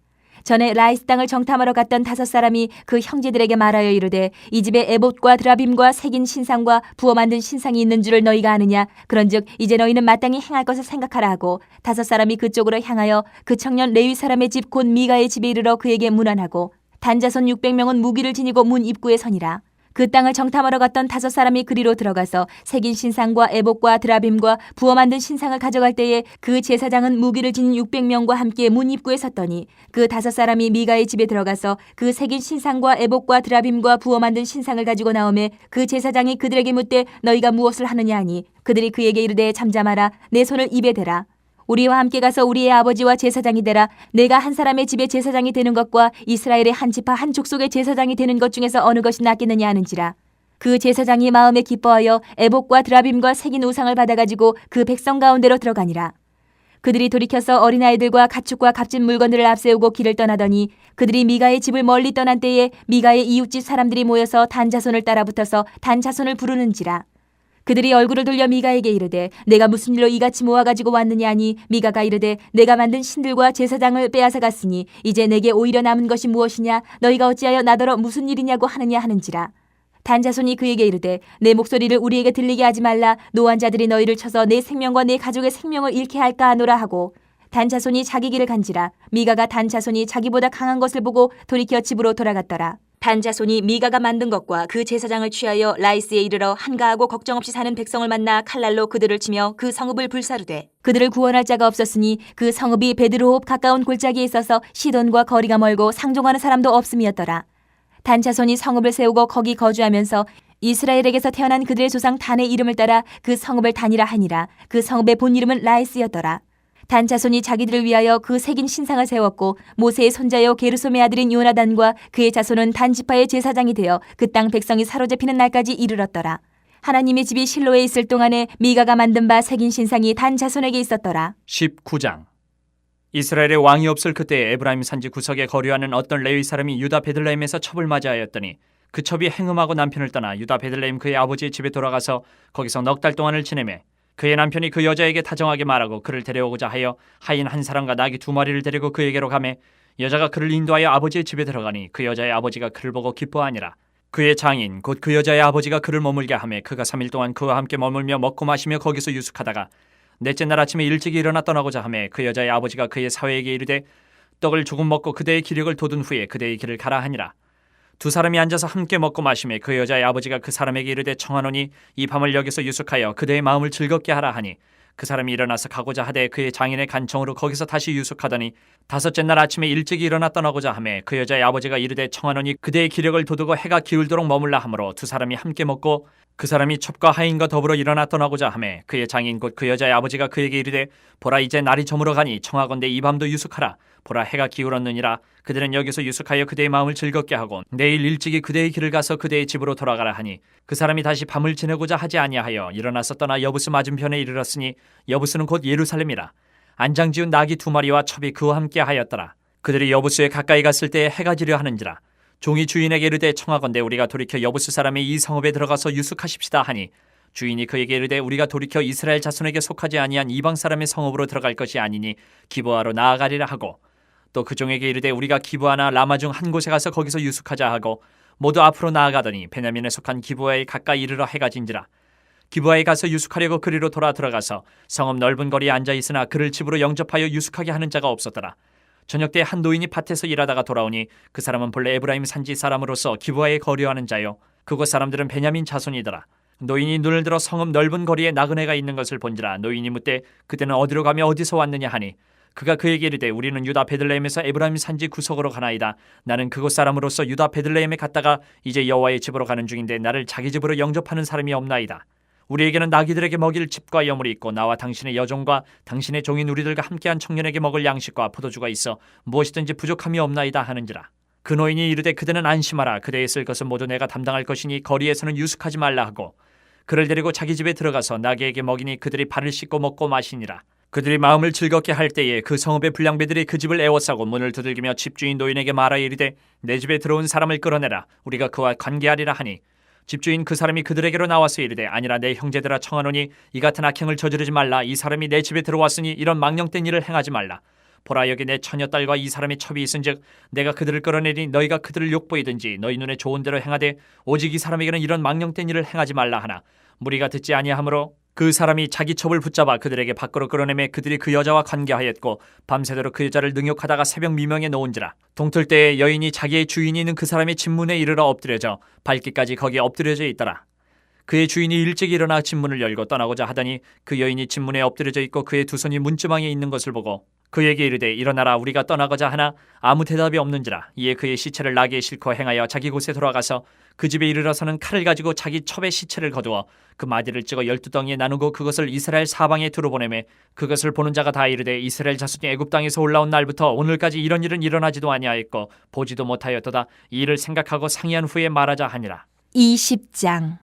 전에 라이스 땅을 정탐하러 갔던 5사람이 그 형제들에게 말하여 이르되 이 집에 에봇과 드라빔과 새긴 신상과 부어 만든 신상이 있는 줄을 너희가 아느냐? 그런즉 이제 너희는 마땅히 행할 것을 생각하라 하고 5사람이 그쪽으로 향하여 그 청년 레위 사람의 집 곧 미가의 집에 이르러 그에게 문안하고 단자손 600명은 무기를 지니고 문 입구에 서니라. 그 땅을 정탐하러 갔던 5사람이 그리로 들어가서 새긴 신상과 에봇과 드라빔과 부어 만든 신상을 가져갈 때에 그 제사장은 무기를 지닌 600명과 함께 문 입구에 섰더니 그 5사람이 미가의 집에 들어가서 그 새긴 신상과 에봇과 드라빔과 부어 만든 신상을 가지고 나오매 그 제사장이 그들에게 묻되 너희가 무엇을 하느냐 하니 그들이 그에게 이르되 잠잠하라. 내 손을 입에 대라. 우리와 함께 가서 우리의 아버지와 제사장이 되라. 내가 한 사람의 집의 제사장이 되는 것과 이스라엘의 한 지파 한 족속의 제사장이 되는 것 중에서 어느 것이 낫겠느냐 하는지라. 그 제사장이 마음에 기뻐하여 에봇과 드라빔과 새긴 우상을 받아가지고 그 백성 가운데로 들어가니라. 그들이 돌이켜서 어린아이들과 가축과 값진 물건들을 앞세우고 길을 떠나더니 그들이 미가의 집을 멀리 떠난 때에 미가의 이웃집 사람들이 모여서 단 자손을 따라붙어서 단 자손을 부르는지라. 그들이 얼굴을 돌려 미가에게 이르되 내가 무슨 일로 이같이 모아가지고 왔느냐 하니 미가가 이르되 내가 만든 신들과 제사장을 빼앗아 갔으니 이제 내게 오히려 남은 것이 무엇이냐 너희가 어찌하여 나더러 무슨 일이냐고 하느냐 하는지라. 단 자손이 그에게 이르되 내 목소리를 우리에게 들리게 하지 말라 노한 자들이 너희를 쳐서 내 생명과 내 가족의 생명을 잃게 할까 하노라 하고 단 자손이 자기 길을 간지라. 미가가 단 자손이 자기보다 강한 것을 보고 돌이켜 집으로 돌아갔더라. 단 자손이 미가가 만든 것과 그 제사장을 취하여 라이스에 이르러 한가하고 걱정 없이 사는 백성을 만나 칼날로 그들을 치며 그 성읍을 불사르되 그들을 구원할 자가 없었으니 그 성읍이 베드로홉 가까운 골짜기에 있어서 시돈과 거리가 멀고 상종하는 사람도 없음이었더라. 단 자손이 성읍을 세우고 거기 거주하면서 이스라엘에게서 태어난 그들의 조상 단의 이름을 따라 그 성읍을 단이라 하니라. 그 성읍의 본 이름은 라이스였더라. 단 자손이 자기들을 위하여 그 새긴 신상을 세웠고 모세의 손자여 게르솜의 아들인 요나단과 그의 자손은 단 지파의 제사장이 되어 그 땅 백성이 사로잡히는 날까지 이르렀더라. 하나님의 집이 실로에 있을 동안에 미가가 만든 바 새긴 신상이 단 자손에게 있었더라. 19장. 이스라엘의 왕이 없을 그때에 에브라임 산지 구석에 거류하는 어떤 레위 사람이 유다 베들레헴에서 첩을 맞이하였더니 그 첩이 행음하고 남편을 떠나 유다 베들레헴 그의 아버지의 집에 돌아가서 거기서 넉 달 동안을 지내매 그의 남편이 그 여자에게 다정하게 말하고 그를 데려오고자 하여 하인 한 사람과 나귀 2마리를 데리고 그에게로 가매 여자가 그를 인도하여 아버지의 집에 들어가니 그 여자의 아버지가 그를 보고 기뻐하니라. 그의 장인 곧 그 여자의 아버지가 그를 머물게 하매 그가 3일 동안 그와 함께 머물며 먹고 마시며 거기서 유숙하다가 넷째 날 아침에 일찍 일어나 떠나고자 하매 그 여자의 아버지가 그의 사회에게 이르되 떡을 조금 먹고 그대의 기력을 돋은 후에 그대의 길을 가라 하니라. 두 사람이 앉아서 함께 먹고 마시매 그 여자의 아버지가 그 사람에게 이르되 청하노니 이 밤을 여기서 유숙하여 그대의 마음을 즐겁게 하라 하니 그 사람이 일어나서 가고자 하되 그의 장인의 간청으로 거기서 다시 유숙하더니 다섯째 날 아침에 일찍 일어나 떠나고자 하매 그 여자의 아버지가 이르되 청하노니 그대의 기력을 돋우고 해가 기울도록 머물라 하므로 두 사람이 함께 먹고 그 사람이 첩과 하인과 더불어 일어나 떠나고자 하매 그의 장인 곧 그 여자의 아버지가 그에게 이르되 보라 이제 날이 저물어 가니 청하건대 이 밤도 유숙하라. 보라 해가 기울었느니라. 그들은 여기서 유숙하여 그대의 마음을 즐겁게 하고 내일 일찍이 그대의 길을 가서 그대의 집으로 돌아가라 하니 그 사람이 다시 밤을 지내고자 하지 아니하여 일어나서 떠나 여부스 맞은편에 이르렀으니 여부스는 곧 예루살렘이라. 안장지운 나귀 2마리와 첩이 그와 함께 하였더라. 그들이 여부스에 가까이 갔을 때에 해가 지려 하는지라. 종이 주인에게 이르되 청하건대 우리가 돌이켜 여부스 사람의 이 성읍에 들어가서 유숙하십시다 하니 주인이 그에게 이르되 우리가 돌이켜 이스라엘 자손에게 속하지 아니한 이방 사람의 성읍으로 들어갈 것이 아니니 기브아로 나아가리라 하고 또 그 종에게 이르되 우리가 기브아나 라마 중 한 곳에 가서 거기서 유숙하자 하고 모두 앞으로 나아가더니 베냐민에 속한 기브아에 가까이 이르러 해가 진지라. 기브아에 가서 유숙하려고 그리로 들어가서 성읍 넓은 거리에 앉아 있으나 그를 집으로 영접하여 유숙하게 하는 자가 없었더라. 저녁 때 한 노인이 밭에서 일하다가 돌아오니 그 사람은 본래 에브라임 산지 사람으로서 기브아에 거류하는 자요 그곳 사람들은 베냐민 자손이더라. 노인이 눈을 들어 성읍 넓은 거리에 나그네가 있는 것을 본지라. 노인이 묻되 그때는 어디로 가며 어디서 왔느냐 하니 그가 그에게 이르되 우리는 유다 베들레헴에서 에브라임 산지 구석으로 가나이다. 나는 그곳 사람으로서 유다 베들레헴에 갔다가 이제 여호와의 집으로 가는 중인데 나를 자기 집으로 영접하는 사람이 없나이다. 우리에게는 나귀들에게 먹일 집과 여물이 있고 나와 당신의 여종과 당신의 종인 우리들과 함께한 청년에게 먹을 양식과 포도주가 있어 무엇이든지 부족함이 없나이다 하는지라. 그 노인이 이르되 그대는 안심하라. 그대의 쓸 것은 모두 내가 담당할 것이니 거리에서는 유숙하지 말라 하고 그를 데리고 자기 집에 들어가서 나귀에게 먹이니 그들이 발을 씻고 먹고 마시니라. 그들이 마음을 즐겁게 할 때에 그 성읍의 불량배들이 그 집을 에워싸고 문을 두들기며 집주인 노인에게 말하여 이르되 내 집에 들어온 사람을 끌어내라. 우리가 그와 관계하리라 하니 집주인 그 사람이 그들에게로 나와서 이르되 아니라 내 형제들아 청하노니 이 같은 악행을 저지르지 말라. 이 사람이 내 집에 들어왔으니 이런 망령된 일을 행하지 말라. 보라 여기 내 처녀딸과 이 사람의 첩이 있은즉 내가 그들을 끌어내리니 너희가 그들을 욕보이든지 너희 눈에 좋은 대로 행하되 오직 이 사람에게는 이런 망령된 일을 행하지 말라 하나 무리가 듣지 아니하므로 그 사람이 자기 첩을 붙잡아 그들에게 밖으로 끌어내매 그들이 그 여자와 관계하였고 밤새도록 그 여자를 능욕하다가 새벽 미명에 놓은지라. 동틀 때에 여인이 자기의 주인이 있는 그 사람의 집문에 이르러 엎드려져 발기까지 거기에 엎드려져 있더라. 그의 주인이 일찍 일어나 집문을 열고 떠나고자 하더니 그 여인이 집문에 엎드려져 있고 그의 두 손이 문지방에 있는 것을 보고 그에게 이르되 일어나라 우리가 떠나고자 하나 아무 대답이 없는지라. 이에 그의 시체를 나귀에 싣고 행하여 자기 곳에 돌아가서 그 집에 이르러서는 칼을 가지고 자기 첩의 시체를 거두어 그 마디를 찍어 12덩이에 나누고 그것을 이스라엘 사방에 두루 보내매 그것을 보는 자가 다 이르되 이스라엘 자손이 애굽 땅에서 올라온 날부터 오늘까지 이런 일은 일어나지도 아니하였고 보지도 못하였도다. 이 일을 생각하고 상의한 후에 말하자 하니라. 20장.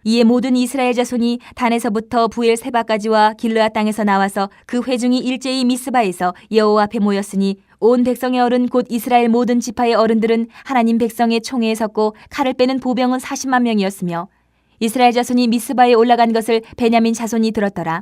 이에 모든 이스라엘 자손이 단에서부터 부엘세바까지와 길르앗 땅에서 나와서 그 회중이 일제히 미스바에서 여호와 앞에 모였으니 온 백성의 어른 곧 이스라엘 모든 지파의 어른들은 하나님 백성의 총회에 섰고 칼을 빼는 보병은 40만 명이었으며 이스라엘 자손이 미스바에 올라간 것을 베냐민 자손이 들었더라.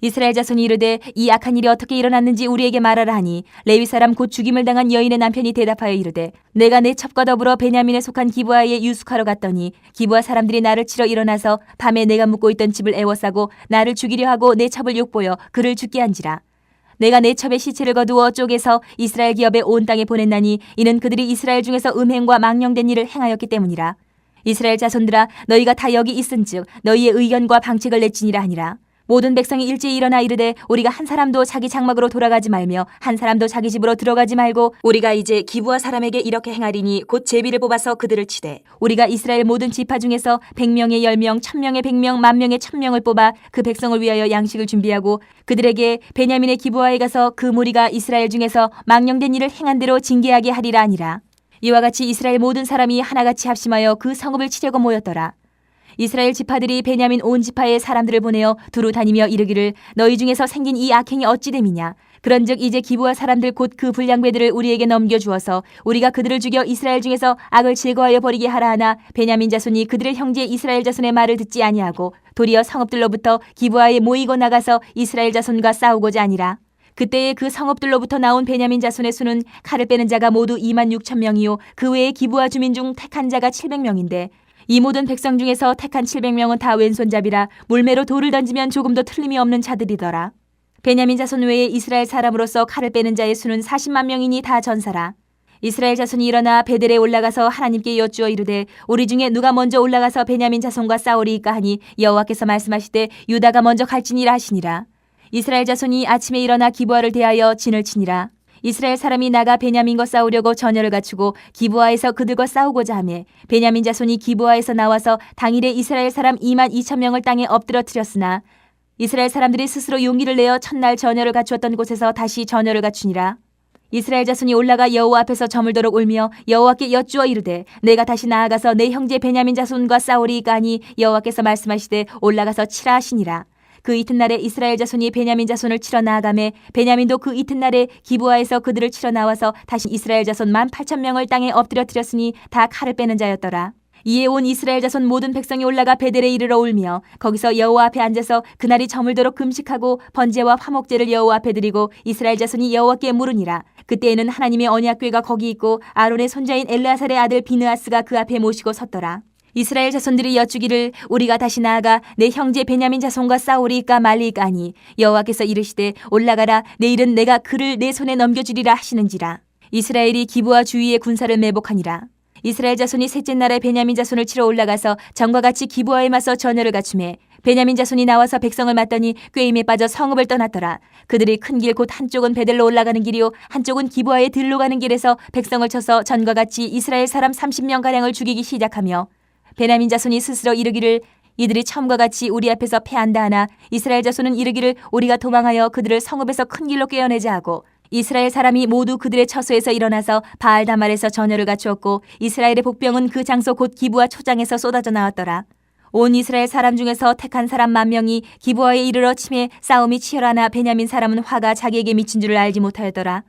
이스라엘 자손이 이르되 이 악한 일이 어떻게 일어났는지 우리에게 말하라 하니 레위 사람 곧 죽임을 당한 여인의 남편이 대답하여 이르되 내가 내 첩과 더불어 베냐민에 속한 기브아에 유숙하러 갔더니 기브아 사람들이 나를 치러 일어나서 밤에 내가 묵고 있던 집을 애워싸고 나를 죽이려 하고 내 첩을 욕보여 그를 죽게 한지라. 내가 내 첩의 시체를 거두어 쪼개서 이스라엘 기업에 온 땅에 보냈나니 이는 그들이 이스라엘 중에서 음행과 망령된 일을 행하였기 때문이라. 이스라엘 자손들아 너희가 다 여기 있은즉 너희의 의견과 방책을 내치니라 하니라. 모든 백성이 일제히 일어나 이르되 우리가 한 사람도 자기 장막으로 돌아가지 말며 한 사람도 자기 집으로 들어가지 말고 우리가 이제 기브아 사람에게 이렇게 행하리니 곧 제비를 뽑아서 그들을 치되 우리가 이스라엘 모든 지파 중에서 100명의 10명, 1000명의 100명, 10,000명의 1000명을 뽑아 그 백성을 위하여 양식을 준비하고 그들에게 베냐민의 기브아에 가서 그 무리가 이스라엘 중에서 망령된 일을 행한 대로 징계하게 하리라 하니라. 이와 같이 이스라엘 모든 사람이 하나같이 합심하여 그 성읍을 치려고 모였더라. 이스라엘 지파들이 베냐민 온 지파의 사람들을 보내어 두루 다니며 이르기를 너희 중에서 생긴 이 악행이 어찌 됨이냐. 그런즉 이제 기브아 사람들 곧 그 불량배들을 우리에게 넘겨주어서 우리가 그들을 죽여 이스라엘 중에서 악을 제거하여 버리게 하라 하나 베냐민 자손이 그들의 형제 이스라엘 자손의 말을 듣지 아니하고 도리어 성읍들로부터 기브아에 모이고 나가서 이스라엘 자손과 싸우고자 하니라. 그때에 그 성읍들로부터 나온 베냐민 자손의 수는 칼을 빼는 자가 모두 26,000명이요 그 외에 기브아 주민 중 택한 자가 700명인데 이 모든 백성 중에서 택한 700명은 다 왼손잡이라 물매로 돌을 던지면 조금도 틀림이 없는 자들이더라. 베냐민 자손 외에 이스라엘 사람으로서 칼을 빼는 자의 수는 40만 명이니 다 전사라. 이스라엘 자손이 일어나 베델에 올라가서 하나님께 여쭈어 이르되 우리 중에 누가 먼저 올라가서 베냐민 자손과 싸우리이까 하니 여호와께서 말씀하시되 유다가 먼저 갈지니라 하시니라. 이스라엘 자손이 아침에 일어나 기브아를 대하여 진을 치니라. 이스라엘 사람이 나가 베냐민과 싸우려고 전열을 갖추고 기브아에서 그들과 싸우고자 하매 베냐민 자손이 기브아에서 나와서 당일에 이스라엘 사람 22,000명을 땅에 엎드러뜨렸으나 이스라엘 사람들이 스스로 용기를 내어 첫날 전열을 갖추었던 곳에서 다시 전열을 갖추니라. 이스라엘 자손이 올라가 여호와 앞에서 저물도록 울며 여호와께 여쭈어 이르되 내가 다시 나아가서 내 형제 베냐민 자손과 싸우리이까 하니 여호와께서 말씀하시되 올라가서 치라 하시니라. 그 이튿날에 이스라엘 자손이 베냐민 자손을 치러 나아가매 베냐민도 그 이튿날에 기브아에서 그들을 치러 나와서 다시 이스라엘 자손 18,000명을 땅에 엎드려뜨렸으니 다 칼을 빼는 자였더라. 이에 온 이스라엘 자손 모든 백성이 올라가 베델에 이르러 울며 거기서 여호와 앞에 앉아서 그날이 저물도록 금식하고 번제와 화목제를 여호와 앞에 드리고 이스라엘 자손이 여호와께 물으니라. 그때에는 하나님의 언약궤가 거기 있고 아론의 손자인 엘르아살의 아들 비느하스가 그 앞에 모시고 섰더라. 이스라엘 자손들이 여쭈기를 우리가 다시 나아가 내 형제 베냐민 자손과 싸우리이까 말리이까 하니 여호와께서 이르시되 올라가라 내일은 내가 그를 내 손에 넘겨주리라 하시는지라. 이스라엘이 기브아 주위에 군사를 매복하니라. 이스라엘 자손이 셋째 날에 베냐민 자손을 치러 올라가서 전과 같이 기브아에 맞서 전열을 갖추매 베냐민 자손이 나와서 백성을 맞더니 꾀임에 빠져 성읍을 떠났더라. 그들이 큰 길 곧 한쪽은 베델로 올라가는 길이요 한쪽은 기브아에 들로 가는 길에서 백성을 쳐서 전과 같이 이스라엘 사람 30명가량을 죽이기 시작하며 베냐민 자손이 스스로 이르기를 이들이 처음과 같이 우리 앞에서 패한다 하나 이스라엘 자손은 이르기를 우리가 도망하여 그들을 성읍에서 큰 길로 꿰어내자 하고 이스라엘 사람이 모두 그들의 처소에서 일어나서 바알다말에서 전열을 갖추었고 이스라엘의 복병은 그 장소 곧 기브아 초장에서 쏟아져 나왔더라. 온 이스라엘 사람 중에서 택한 사람 10,000명이 기브아에 이르러 치매 싸움이 치열하나 베냐민 사람은 화가 자기에게 미친 줄을 알지 못하였더라.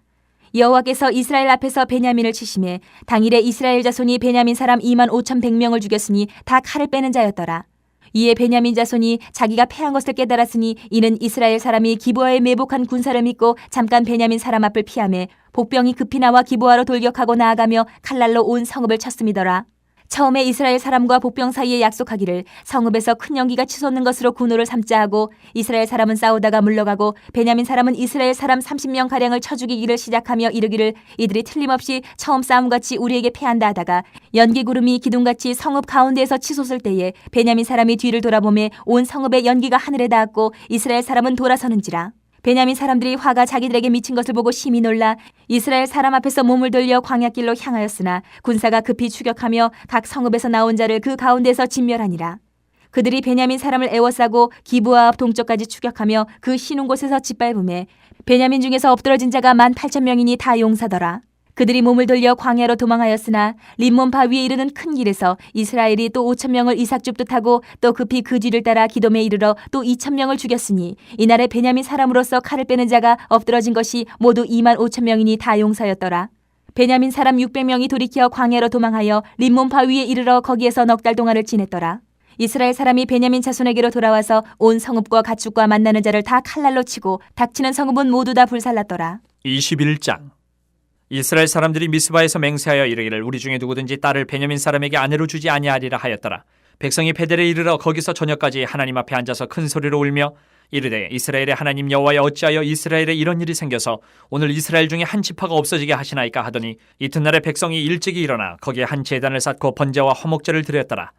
여호와께서 이스라엘 앞에서 베냐민을 치심에 당일에 이스라엘 자손이 베냐민 사람 25,100명을 죽였으니 다 칼을 빼는 자였더라. 이에 베냐민 자손이 자기가 패한 것을 깨달았으니 이는 이스라엘 사람이 기브아에 매복한 군사를 믿고 잠깐 베냐민 사람 앞을 피하매 복병이 급히 나와 기브아로 돌격하고 나아가며 칼날로 온 성읍을 쳤음이더라. 처음에 이스라엘 사람과 복병 사이에 약속하기를 성읍에서 큰 연기가 치솟는 것으로 군호를 삼자 하고 이스라엘 사람은 싸우다가 물러가고 베냐민 사람은 이스라엘 사람 30명가량을 쳐 죽이기를 시작하며 이르기를 이들이 틀림없이 처음 싸움같이 우리에게 패한다 하다가 연기구름이 기둥같이 성읍 가운데에서 치솟을 때에 베냐민 사람이 뒤를 돌아보매 온 성읍의 연기가 하늘에 닿았고 이스라엘 사람은 돌아서는지라. 베냐민 사람들이 화가 자기들에게 미친 것을 보고 심히 놀라 이스라엘 사람 앞에서 몸을 돌려 광야길로 향하였으나 군사가 급히 추격하며 각 성읍에서 나온 자를 그 가운데서 진멸하니라. 그들이 베냐민 사람을 애워싸고 기브아 앞 동쪽까지 추격하며 그 쉬는 곳에서 짓밟음에 베냐민 중에서 엎드러진 자가 18,000명이니 다 용사더라. 그들이 몸을 돌려 광야로 도망하였으나 림몬 바위에 이르는 큰 길에서 이스라엘이 또 5,000명을 이삭 줍듯 하고 또 급히 그 뒤를 따라 기돔에 이르러 또 2,000명을 죽였으니 이날에 베냐민 사람으로서 칼을 빼는 자가 엎드러진 것이 모두 25,000명이니 다 용사였더라. 베냐민 사람 600명이 돌이켜 광야로 도망하여 림몬 바위에 이르러 거기에서 넉 달 동안을 지냈더라. 이스라엘 사람이 베냐민 자손에게로 돌아와서 온 성읍과 가축과 만나는 자를 다 칼날로 치고 닥치는 성읍은 모두 다 불살랐더라. 21장. 이스라엘 사람들이 미스바에서 맹세하여 이르기를 우리 중에 누구든지 딸을 베냐민 사람에게 아내로 주지 아니하리라 하였더라. 백성이 베델에 이르러 거기서 저녁까지 하나님 앞에 앉아서 큰 소리로 울며 이르되 이스라엘의 하나님 여호와여 어찌하여 이스라엘에 이런 일이 생겨서 오늘 이스라엘 중에 한 지파가 없어지게 하시나이까 하더니 이튿날에 백성이 일찍이 일어나 거기에 한 제단을 쌓고 번제와 화목제를 드렸더라.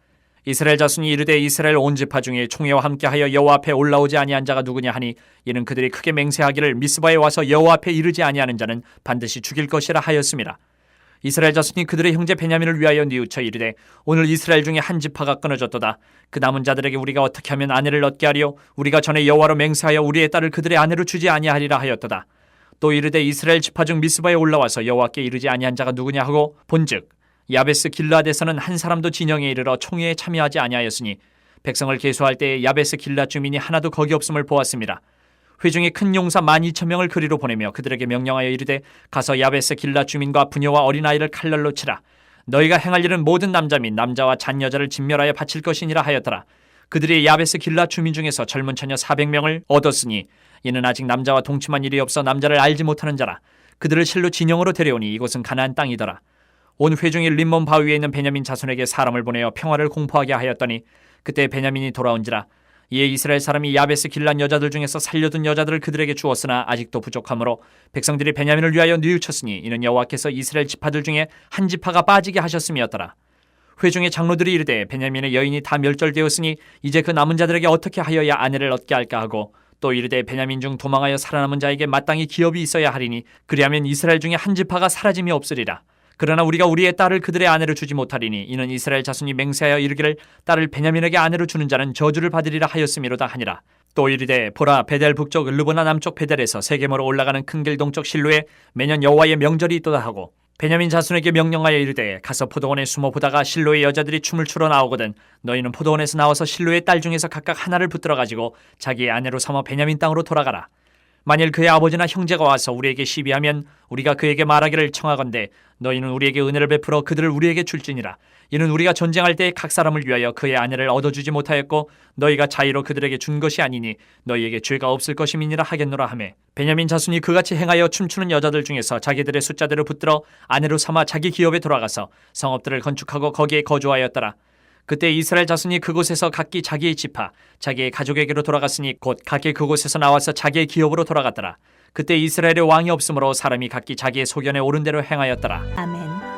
이스라엘 자손이 이르되 이스라엘 온 지파 중에 총회와 함께하여 여호와 앞에 올라오지 아니한 자가 누구냐 하니 이는 그들이 크게 맹세하기를 미스바에 와서 여호와 앞에 이르지 아니하는 자는 반드시 죽일 것이라 하였습니다. 이스라엘 자손이 그들의 형제 베냐민을 위하여 뉘우쳐 이르되 오늘 이스라엘 중에 한 지파가 끊어졌도다. 그 남은 자들에게 우리가 어떻게 하면 아내를 얻게 하리요? 우리가 전에 여호와로 맹세하여 우리의 딸을 그들의 아내로 주지 아니하리라 하였도다. 또 이르되 이스라엘 지파 중 미스바에 올라와서 여호와께 이르지 아니한 자가 누구냐 하고 본즉 야베스 길라앗에서는 한 사람도 진영에 이르러 총회에 참여하지 아니하였으니 백성을 계수할 때에 야베스 길라앗 주민이 하나도 거기 없음을 보았습니다. 회중에 큰 용사 12,000명을 그리로 보내며 그들에게 명령하여 이르되 가서 야베스 길라앗 주민과 부녀와 어린아이를 칼날로 치라. 너희가 행할 일은 모든 남자 및 남자와 잔 여자를 진멸하여 바칠 것이니라 하였더라. 그들이 야베스 길라앗 주민 중에서 젊은 처녀 400명을 얻었으니 이는 아직 남자와 동침한 일이 없어 남자를 알지 못하는 자라. 그들을 실로 진영으로 데려오니 이곳은 가나안 땅이더라. 온 회중이 림몬 바위에 있는 베냐민 자손에게 사람을 보내어 평화를 공포하게 하였더니 그때 베냐민이 돌아온지라. 이에 이스라엘 사람이 야베스 길란 여자들 중에서 살려둔 여자들을 그들에게 주었으나 아직도 부족하므로 백성들이 베냐민을 위하여 뉘우쳤으니 이는 여호와께서 이스라엘 지파들 중에 한 지파가 빠지게 하셨음이었더라. 회중의 장로들이 이르되 베냐민의 여인이 다 멸절되었으니 이제 그 남은 자들에게 어떻게 하여야 아내를 얻게 할까 하고 또 이르되 베냐민 중 도망하여 살아남은 자에게 마땅히 기업이 있어야 하리니 그리하면 이스라엘 중에 한 지파가 사라짐이 없으리라. 그러나 우리가 우리의 딸을 그들의 아내로 주지 못하리니 이는 이스라엘 자손이 맹세하여 이르기를 딸을 베냐민에게 아내로 주는 자는 저주를 받으리라 하였음이로다 하니라. 또 이르되 보라 베델 북쪽 르보나 남쪽 베델에서 세겜으로 올라가는 큰 길 동쪽 실로에 매년 여호와의 명절이 있도다 하고 베냐민 자손에게 명령하여 이르되 가서 포도원에 숨어 보다가 실로의 여자들이 춤을 추러 나오거든 너희는 포도원에서 나와서 실로의 딸 중에서 각각 하나를 붙들어 가지고 자기의 아내로 삼아 베냐민 땅으로 돌아가라. 만일 그의 아버지나 형제가 와서 우리에게 시비하면 우리가 그에게 말하기를 청하건대 너희는 우리에게 은혜를 베풀어 그들을 우리에게 줄지니라. 이는 우리가 전쟁할 때 각 사람을 위하여 그의 아내를 얻어주지 못하였고 너희가 자의로 그들에게 준 것이 아니니 너희에게 죄가 없을 것임이니라 하겠노라 하매 베냐민 자손이 그같이 행하여 춤추는 여자들 중에서 자기들의 숫자대로 붙들어 아내로 삼아 자기 기업에 돌아가서 성읍들을 건축하고 거기에 거주하였더라. 그때 이스라엘 자손이 그곳에서 각기 자기의 지파, 자기의 가족에게로 돌아갔으니 곧 각기 그곳에서 나와서 자기의 기업으로 돌아갔더라. 그때 이스라엘의 왕이 없으므로 사람이 각기 자기의 소견에 옳은 대로 행하였더라. 아멘.